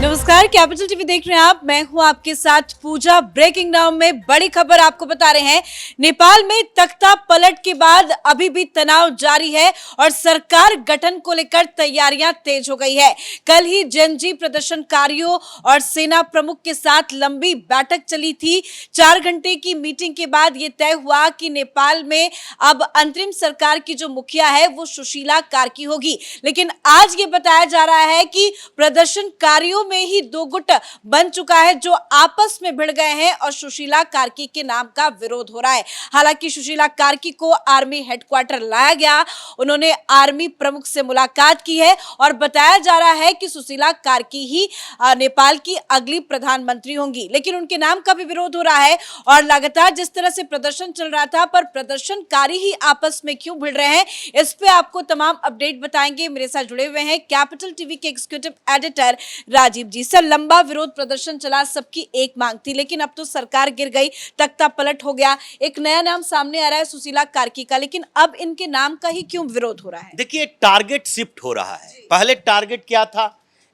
नमस्कार, capital TV देख रहे हैं आप। मैं हूं आपके साथ पूजा। ब्रेकिंग नाउ में बड़ी खबर आपको बता रहे हैं। नेपाल में तख्ता पलट के बाद अभी भी तनाव जारी है और सरकार गठन को लेकर तैयारियां तेज हो गई है। कल ही जनजी प्रदर्शनकारियों और सेना प्रमुख के साथ लंबी बैठक चली थी। 4 घंटे की मीटिंग के बाद यह तय हुआ कि नेपाल में अब अंतरिम सरकार की जो मुखिया है वो सुशीला कार्की होगी। लेकिन आज ये बताया जा रहा है कि प्रदर्शनकारियों में ही दो गुट बन चुका है जो आपस में भिड़ गए हैं और सुशीला कार्की के नाम का विरोध हो रहा है। हालांकि सुशीला कार्की को आर्मी हेडक्वार्टर लाया गया, उन्होंने आर्मी प्रमुख से मुलाकात की है और बताया जा रहा है कि सुशीला कार्की ही नेपाल की अगली प्रधानमंत्री होंगी। लेकिन उनके नाम का भी विरोध हो रहा है और लगातार जिस तरह से प्रदर्शन चल रहा था, पर प्रदर्शनकारी ही आपस में क्यों भिड़ रहे हैं, इस पे आपको तमाम अपडेट बताएंगे। मेरे साथ जुड़े हुए हैं कैपिटल टीवी के एग्जीक्यूटिव एडिटर राजीव जी। सर, लंबा विरोध प्रदर्शन चला, सबकी एक मांग थी, लेकिन अब तो सरकार गिर गई, तख्ता पलट हो गया, एक नया नाम सामने आ रहा है सुशीला कार्की का। लेकिन अब इनके नाम का ही क्यों विरोध हो रहा है? देखिए, टारगेट शिफ्ट हो रहा है। पहले टारगेट क्या था?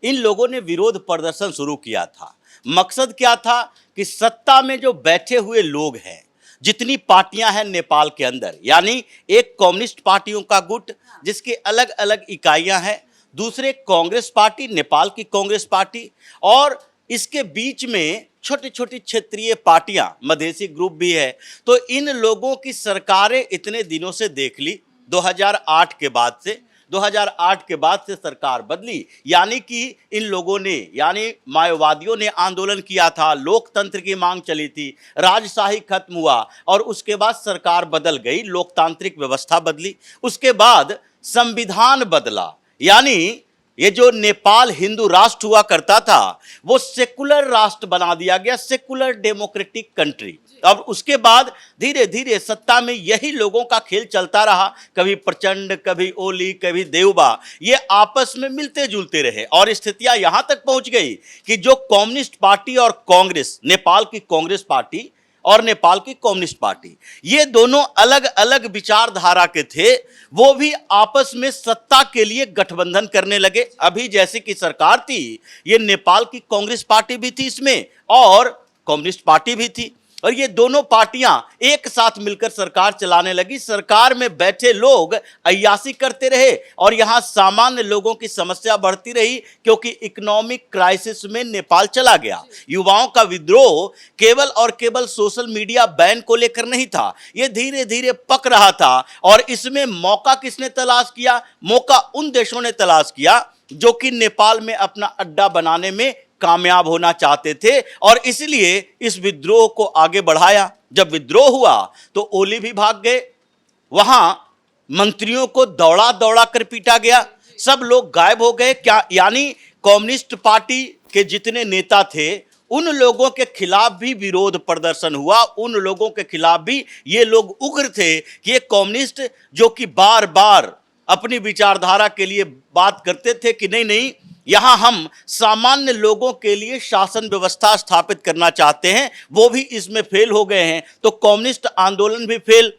इन लोगों ने विरोध प्रदर्शन शुरू किया था। मकसद क्या था कि सत्ता में जो बैठे हुए लोग हैं, जितनी पार्टियां हैं नेपाल के अंदर, यानी एक कम्युनिस्ट पार्टियों का गुट जिसके अलग अलग इकाइयां हैं, दूसरे कांग्रेस पार्टी, नेपाल की कांग्रेस पार्टी, और इसके बीच में छोटी छोटी क्षेत्रीय पार्टियां, मधेसी ग्रुप भी है। तो इन लोगों की सरकारें इतने दिनों से देख ली, 2008 के बाद से सरकार बदली, यानी कि इन लोगों ने, यानी माओवादियों ने आंदोलन किया था, लोकतंत्र की मांग चली थी, राजशाही खत्म हुआ और उसके बाद सरकार बदल गई, लोकतांत्रिक व्यवस्था बदली, उसके बाद संविधान बदला, यानी ये जो नेपाल हिंदू राष्ट्र हुआ करता था वो सेकुलर राष्ट्र बना दिया गया, सेकुलर डेमोक्रेटिक कंट्री। अब उसके बाद धीरे धीरे सत्ता में यही लोगों का खेल चलता रहा, कभी प्रचंड, कभी ओली, कभी देवबा, ये आपस में मिलते जुलते रहे और स्थितियां यहां तक पहुंच गई कि जो कम्युनिस्ट पार्टी और कांग्रेस, नेपाल की कांग्रेस पार्टी और नेपाल की कम्युनिस्ट पार्टी, ये दोनों अलग अलग विचारधारा के थे, वो भी आपस में सत्ता के लिए गठबंधन करने लगे। अभी जैसे कि सरकार थी, ये नेपाल की कांग्रेस पार्टी भी थी इसमें और कम्युनिस्ट पार्टी भी थी, और ये दोनों पार्टियां एक साथ मिलकर सरकार चलाने लगी। सरकार में बैठे लोग अय्याशी करते रहे और यहां सामान्य लोगों की समस्या बढ़ती रही, क्योंकि इकोनॉमिक क्राइसिस में नेपाल चला गया। युवाओं का विद्रोह केवल और केवल सोशल मीडिया बैन को लेकर नहीं था, यह धीरे धीरे पक रहा था। और इसमें मौका किसने तलाश किया? मौका उन देशों ने तलाश किया जो कि नेपाल में अपना अड्डा बनाने में कामयाब होना चाहते थे, और इसलिए इस विद्रोह को आगे बढ़ाया। जब विद्रोह हुआ तो ओली भी भाग गए, वहां मंत्रियों को दौड़ा दौड़ा कर पीटा गया, सब लोग गायब हो गए। क्या यानी कम्युनिस्ट पार्टी के जितने नेता थे उन लोगों के खिलाफ भी विरोध प्रदर्शन हुआ, उन लोगों के खिलाफ भी ये लोग उग्र थे कि ये कम्युनिस्ट जो कि बार बार अपनी विचारधारा के लिए बात करते थे कि नहीं नहीं, यहां हम सामान्य लोगों के लिए शासन व्यवस्था स्थापित करना चाहते हैं, वो भी इसमें फेल हो गए हैं। तो कम्युनिस्ट आंदोलन भी फेल,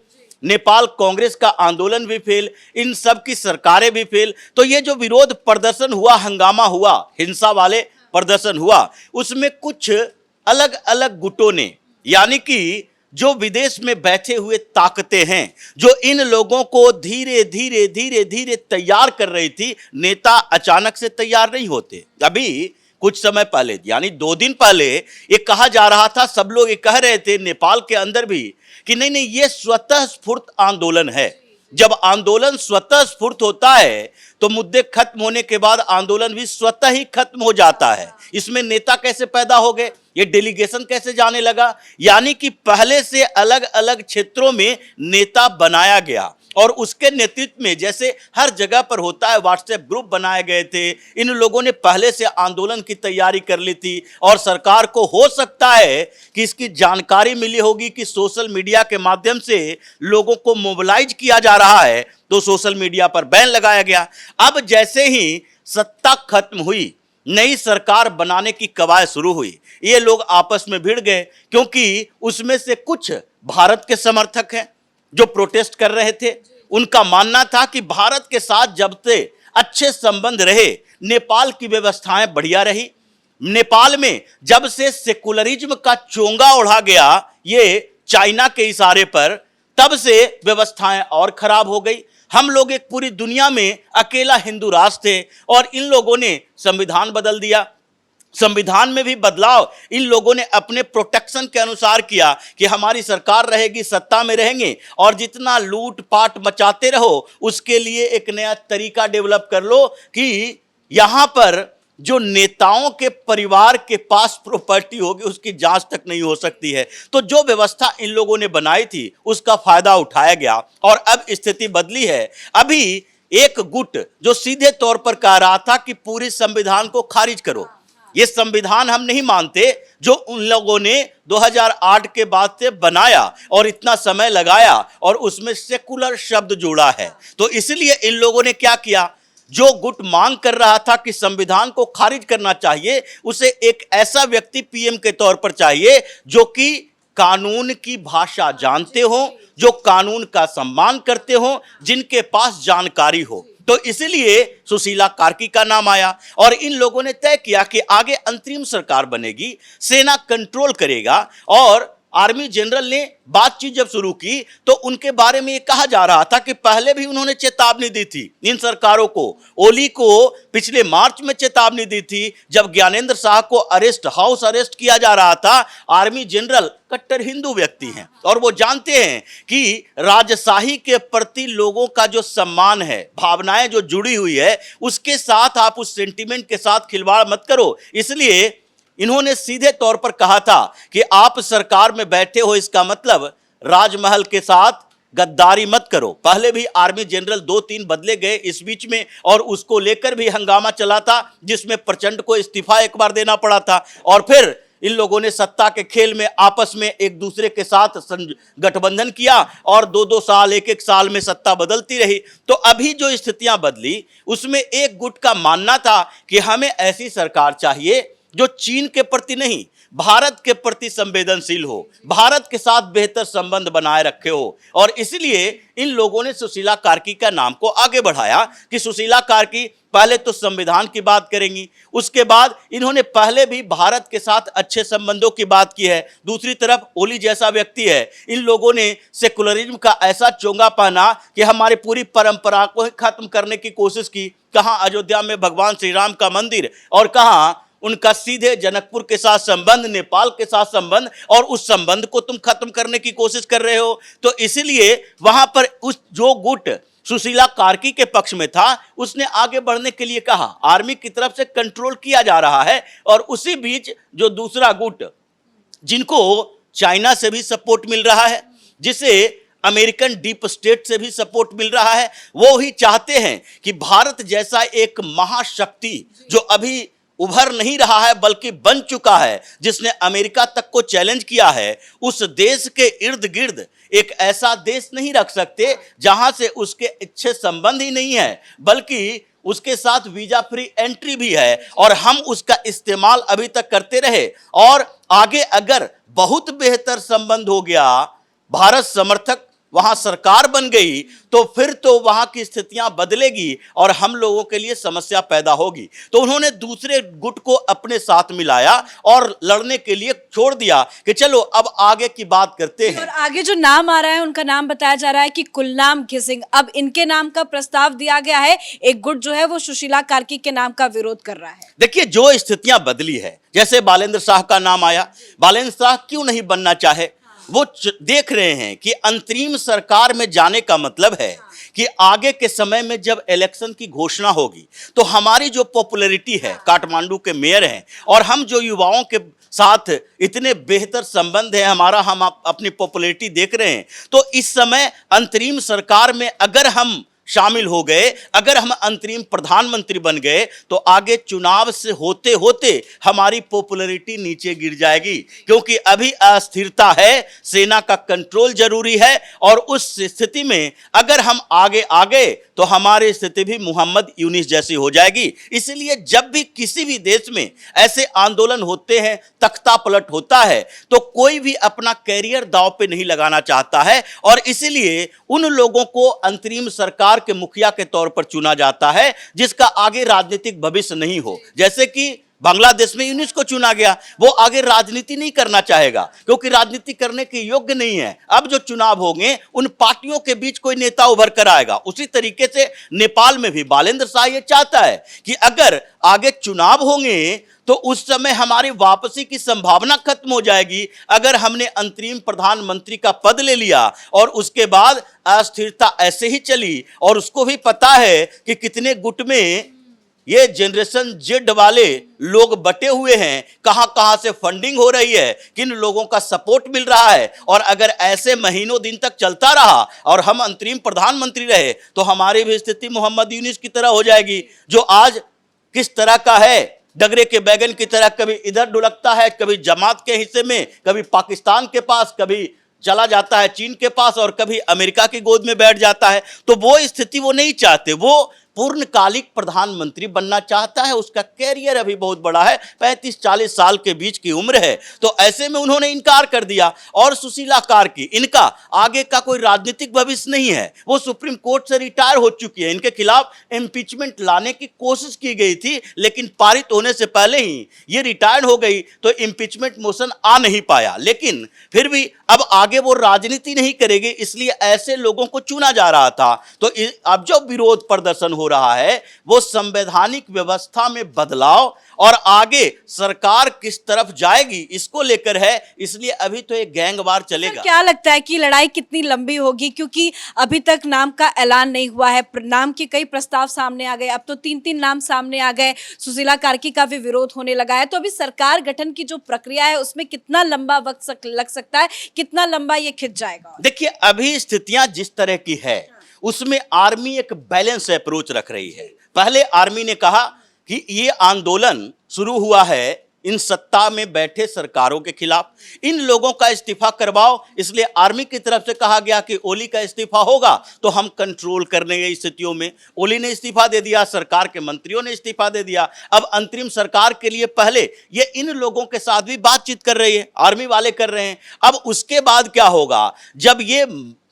नेपाल कांग्रेस का आंदोलन भी फेल, इन सब की सरकारें भी फेल। तो ये जो विरोध प्रदर्शन हुआ, हंगामा हुआ, हिंसा वाले प्रदर्शन हुआ, उसमें कुछ अलग अलग गुटों ने, यानी कि जो विदेश में बैठे हुए ताकतें हैं, जो इन लोगों को धीरे धीरे धीरे धीरे तैयार कर रही थी। नेता अचानक से तैयार नहीं होते। अभी कुछ समय पहले, यानी 2 दिन पहले, ये कहा जा रहा था, सब लोग ये कह रहे थे नेपाल के अंदर भी कि नहीं नहीं, ये स्वतः स्फूर्त आंदोलन है। जब आंदोलन स्वतः स्फूर्त होता है तो मुद्दे खत्म होने के बाद आंदोलन भी स्वतः ही खत्म हो जाता है। इसमें नेता कैसे पैदा हो गए, ये डेलीगेशन कैसे जाने लगा? यानी कि पहले से अलग अलग क्षेत्रों में नेता बनाया गया और उसके नेतृत्व में, जैसे हर जगह पर होता है, व्हाट्सएप ग्रुप बनाए गए थे। इन लोगों ने पहले से आंदोलन की तैयारी कर ली थी और सरकार को हो सकता है कि इसकी जानकारी मिली होगी कि सोशल मीडिया के माध्यम से लोगों को मोबिलाइज किया जा रहा है, तो सोशल मीडिया पर बैन लगाया गया। अब जैसे ही सत्ता खत्म हुई, नई सरकार बनाने की कवायद शुरू हुई, ये लोग आपस में भिड़ गए, क्योंकि उसमें से कुछ भारत के समर्थक हैं जो प्रोटेस्ट कर रहे थे। उनका मानना था कि भारत के साथ जब से अच्छे संबंध रहे, नेपाल की व्यवस्थाएं बढ़िया रही, नेपाल में जब से सेकुलरिज्म का चोंगा ओढ़ा गया ये चाइना के इशारे पर, तब से व्यवस्थाएं और खराब हो गई। हम लोग एक पूरी दुनिया में अकेला हिंदू राष्ट्र थे और इन लोगों ने संविधान बदल दिया। संविधान में भी बदलाव इन लोगों ने अपने प्रोटेक्शन के अनुसार किया कि हमारी सरकार रहेगी, सत्ता में रहेंगे और जितना लूट पाट मचाते रहो उसके लिए एक नया तरीका डेवलप कर लो कि यहां पर जो नेताओं के परिवार के पास प्रॉपर्टी होगी उसकी जांच तक नहीं हो सकती है। तो जो व्यवस्था इन लोगों ने बनाई थी उसका फायदा उठाया गया और अब स्थिति बदली है। अभी एक गुट जो सीधे तौर पर कह रहा था कि पूरी संविधान को खारिज करो, ये संविधान हम नहीं मानते जो उन लोगों ने 2008 के बाद से बनाया और इतना समय लगाया और उसमें सेकुलर शब्द जोड़ा है। तो इसलिए इन लोगों ने क्या किया, जो गुट मांग कर रहा था कि संविधान को खारिज करना चाहिए, उसे एक ऐसा व्यक्ति पीएम के तौर पर चाहिए जो कि कानून की भाषा जानते हो, जो कानून का सम्मान करते हो, जिनके पास जानकारी हो। तो इसलिए सुशीला कार्की का नाम आया और इन लोगों ने तय किया कि आगे अंतरिम सरकार बनेगी, सेना कंट्रोल करेगा। और आर्मी जनरल ने बातचीत जब शुरू की तो उनके बारे में ये कहा जा रहा था कि पहले भी उन्होंने चेतावनी दी थी इन सरकारों को। ओली को पिछले मार्च में चेतावनी दी थी जब ज्ञानेंद्र शाह को हाउस अरेस्ट किया जा रहा था। आर्मी जनरल कट्टर हिंदू व्यक्ति हैं और वो जानते हैं कि राजशाही के प्रति लोगों का जो सम्मान है, भावनाएं जो जुड़ी हुई है, उसके साथ आप उस सेंटिमेंट के साथ खिलवाड़ मत करो। इसलिए इन्होंने सीधे तौर पर कहा था कि आप सरकार में बैठे हो, इसका मतलब राजमहल के साथ गद्दारी मत करो। पहले भी आर्मी जनरल 2-3 बदले गए इस बीच में और उसको लेकर भी हंगामा चला था जिसमें प्रचंड को इस्तीफा एक बार देना पड़ा था और फिर इन लोगों ने सत्ता के खेल में आपस में एक दूसरे के साथ गठबंधन किया और 2-2 साल, 1-1 साल में सत्ता बदलती रही। तो अभी जो स्थितियां बदली उसमें एक गुट का मानना था कि हमें ऐसी सरकार चाहिए जो चीन के प्रति नहीं, भारत के प्रति संवेदनशील हो, भारत के साथ बेहतर संबंध बनाए रखे हो। और इसलिए इन लोगों ने सुशीला कार्की का नाम को आगे बढ़ाया कि सुशीला कार्की पहले तो संविधान की बात करेंगी, उसके बाद इन्होंने पहले भी भारत के साथ अच्छे संबंधों की बात की है। दूसरी तरफ ओली जैसा व्यक्ति है, इन लोगों ने सेकुलरिज्म का ऐसा चोंगा पहना कि हमारी पूरी परंपरा को ही खत्म करने की कोशिश की। कहाँ अयोध्या में भगवान श्री राम का मंदिर और कहाँ उनका सीधे जनकपुर के साथ संबंध, नेपाल के साथ संबंध, और उस संबंध को तुम खत्म करने की कोशिश कर रहे हो। तो इसलिए वहां पर उस जो गुट सुशीला कार्की के पक्ष में था उसने आगे बढ़ने के लिए कहा। आर्मी की तरफ से कंट्रोल किया जा रहा है और उसी बीच जो दूसरा गुट जिनको चाइना से भी सपोर्ट मिल रहा है, जिसे अमेरिकन डीप स्टेट से भी सपोर्ट मिल रहा है, वो ही चाहते हैं कि भारत जैसा एक महाशक्ति जो अभी उभर नहीं रहा है बल्कि बन चुका है, जिसने अमेरिका तक को चैलेंज किया है, उस देश के इर्द गिर्द एक ऐसा देश नहीं रख सकते जहां से उसके अच्छे संबंध ही नहीं है बल्कि उसके साथ वीजा फ्री एंट्री भी है और हम उसका इस्तेमाल अभी तक करते रहे। और आगे अगर बहुत बेहतर संबंध हो गया, भारत समर्थक वहां सरकार बन गई, तो फिर तो वहां की स्थितियां बदलेगी और हम लोगों के लिए समस्या पैदा होगी। तो उन्होंने दूसरे गुट को अपने साथ मिलाया और लड़ने के लिए छोड़ दिया कि चलो अब आगे की बात करते हैं। और आगे जो नाम आ रहा है उनका नाम बताया जा रहा है कि कुलनाम खिसिंग। अब इनके नाम का प्रस्ताव दिया गया है। एक गुट जो है वो सुशीला कार्की के नाम का विरोध कर रहा है। देखिए जो स्थितियां बदली है, जैसे बालेंद्र शाह का नाम आया, बालेंद्र शाह क्यों नहीं बनना चाहे? वो देख रहे हैं कि अंतरिम सरकार में जाने का मतलब है कि आगे के समय में जब इलेक्शन की घोषणा होगी तो हमारी जो पॉपुलैरिटी है, काठमांडू के मेयर हैं और हम जो युवाओं के साथ इतने बेहतर संबंध है हमारा, हम अपनी पॉपुलैरिटी देख रहे हैं। तो इस समय अंतरिम सरकार में अगर हम शामिल हो गए, अगर हम अंतरिम प्रधानमंत्री बन गए, तो आगे चुनाव से होते होते हमारी पॉपुलैरिटी नीचे गिर जाएगी, क्योंकि अभी अस्थिरता है, सेना का कंट्रोल जरूरी है। और उस स्थिति में अगर हम आगे आ गए तो हमारी स्थिति भी मोहम्मद यूनिस जैसी हो जाएगी। इसलिए जब भी किसी भी देश में ऐसे आंदोलन होते हैं, तख्ता पलट होता है, तो कोई भी अपना कैरियर दांव पे नहीं लगाना चाहता है और इसीलिए उन लोगों को अंतरिम सरकार के मुखिया के तौर पर चुना जाता है जिसका आगे राजनीतिक भविष्य नहीं हो। जैसे कि बांग्लादेश में यूनिस को चुना गया, वो आगे राजनीति नहीं करना चाहेगा क्योंकि राजनीति करने के योग्य नहीं है। अब जो चुनाव होंगे उन पार्टियों के बीच कोई नेता उभर कर आएगा। उसी तरीके से नेपाल में भी बालेंद्र शाह ये चाहता है कि अगर आगे चुनाव होंगे तो उस समय हमारी वापसी की संभावना खत्म हो जाएगी। अगर हमने अंतरिम प्रधानमंत्री का पद ले लिया और उसके बाद अस्थिरता ऐसे ही चली, और उसको भी पता है कि कितने गुट में ये जनरेशन जेड वाले लोग बटे हुए हैं, कहां कहां से फंडिंग हो रही है, किन लोगों का सपोर्ट मिल रहा है, और अगर ऐसे महीनों दिन तक चलता रहा और हम अंतरिम प्रधानमंत्री रहे तो हमारी भी स्थिति मोहम्मद यूनिस की तरह हो जाएगी, जो आज किस तरह का है, डगरे के बैगन की तरह कभी इधर ढुलकता है, कभी जमात के हिस्से में, कभी पाकिस्तान के पास, कभी चला जाता है चीन के पास, और कभी अमेरिका की गोद में बैठ जाता है। तो वो स्थिति वो नहीं चाहते, वो पूर्णकालिक प्रधानमंत्री बनना चाहता है। उसका कैरियर अभी बहुत बड़ा है, 35-40 साल के बीच की उम्र है, तो ऐसे में उन्होंने इनकार कर दिया। और सुशीला कार्की, इनका आगे का कोई राजनीतिक भविष्य नहीं है, वो सुप्रीम कोर्ट से रिटायर हो चुकी है। इनके खिलाफ इम्पीचमेंट लाने की कोशिश की गई थी, लेकिन पारित होने से पहले ही ये रिटायर हो गई, तो इम्पीचमेंट मोशन आ नहीं पाया। लेकिन फिर भी अब आगे वो राजनीति नहीं करेगी, इसलिए ऐसे लोगों को चुना जा रहा था। तो अब जो विरोध प्रदर्शन हो रहा है वो संवैधानिक व्यवस्था में बदलाव और आगे सरकार किस तरफ जाएगी इसको लेकर है, इसलिए अभी तो एक गैंगवार चलेगा। क्या लगता है कि लड़ाई कितनी लंबी होगी, क्योंकि अभी तक नाम का ऐलान नहीं हुआ है, नाम के कई प्रस्ताव सामने आ गए, अब तो 3-3 नाम सामने आ गए, सुशीला कार्की का भी विरोध होने लगा है। तो अभी सरकार गठन की जो प्रक्रिया है उसमें कितना लंबा वक्त लग सकता है, कितना लंबा ये खिंच जाएगा? देखिए, अभी स्थितियां जिस तरह की है उसमें आर्मी एक बैलेंस अप्रोच रख रही है। पहले आर्मी ने कहा कि ये आंदोलन शुरू हुआ है इन सत्ता में बैठे सरकारों के खिलाफ, इन लोगों का इस्तीफा करवाओ, इसलिए आर्मी की तरफ से कहा गया कि ओली का इस्तीफा होगा तो हम कंट्रोल करने की स्थितियों में। ओली ने इस्तीफा दे दिया, सरकार के मंत्रियों ने इस्तीफा दे दिया। अब अंतरिम सरकार के लिए पहले ये इन लोगों के साथ भी बातचीत कर रही है, आर्मी वाले कर रहे हैं। अब उसके बाद क्या होगा, जब ये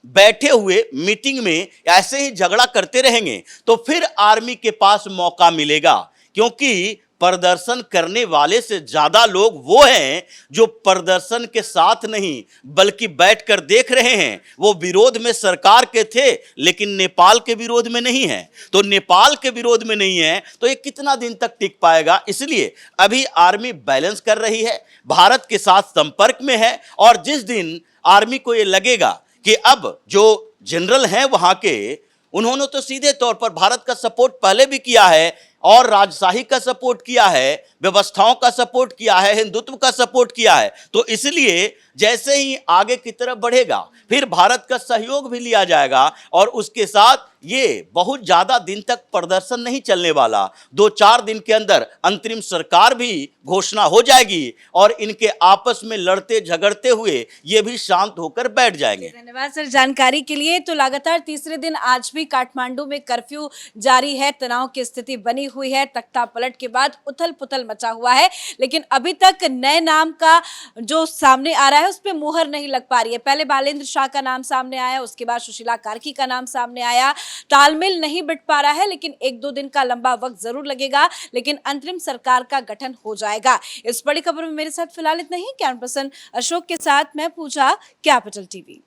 बैठे हुए मीटिंग में ऐसे ही झगड़ा करते रहेंगे तो फिर आर्मी के पास मौका मिलेगा, क्योंकि प्रदर्शन करने वाले से ज्यादा लोग वो हैं जो प्रदर्शन के साथ नहीं बल्कि बैठकर देख रहे हैं। वो विरोध में सरकार के थे लेकिन नेपाल के विरोध में नहीं है, तो नेपाल के विरोध में नहीं है तो ये कितना दिन तक टिक पाएगा। इसलिए अभी आर्मी बैलेंस कर रही है, भारत के साथ संपर्क में है, और जिस दिन आर्मी को ये लगेगा कि अब जो जनरल हैं वहां के, उन्होंने तो सीधे तौर पर भारत का सपोर्ट पहले भी किया है और राजशाही का सपोर्ट किया है, व्यवस्थाओं का सपोर्ट किया है, हिंदुत्व का सपोर्ट किया है, तो इसलिए जैसे ही आगे की तरफ बढ़ेगा फिर भारत का सहयोग भी लिया जाएगा, और उसके साथ ये बहुत ज्यादा दिन तक प्रदर्शन नहीं चलने वाला। 2-4 दिन के अंदर अंतरिम सरकार भी घोषणा हो जाएगी और इनके आपस में लड़ते झगड़ते हुए ये भी शांत होकर बैठ जाएंगे। धन्यवाद सर जानकारी के लिए। तो लगातार तीसरे दिन आज भी काठमांडू में कर्फ्यू जारी है, तनाव की स्थिति बनी हुई है, तख्ता पलट के बाद उथल पुथल मचा हुआ है, लेकिन अभी तक नए नाम का जो सामने आ रहा है उस पर मुहर नहीं लग पा रही है। पहले बालेंद्र शाह का नाम सामने आया, उसके बाद सुशीला कार्की का नाम सामने आया, तालमेल नहीं बिठ पा रहा है, लेकिन 1-2 दिन का लंबा वक्त जरूर लगेगा, लेकिन अंतरिम सरकार का गठन हो जाएगा। इस बड़ी खबर में मेरे साथ फिलहाल इतना ही। कैमरा पर्सन अशोक के साथ मैं पूजा, कैपिटल टीवी।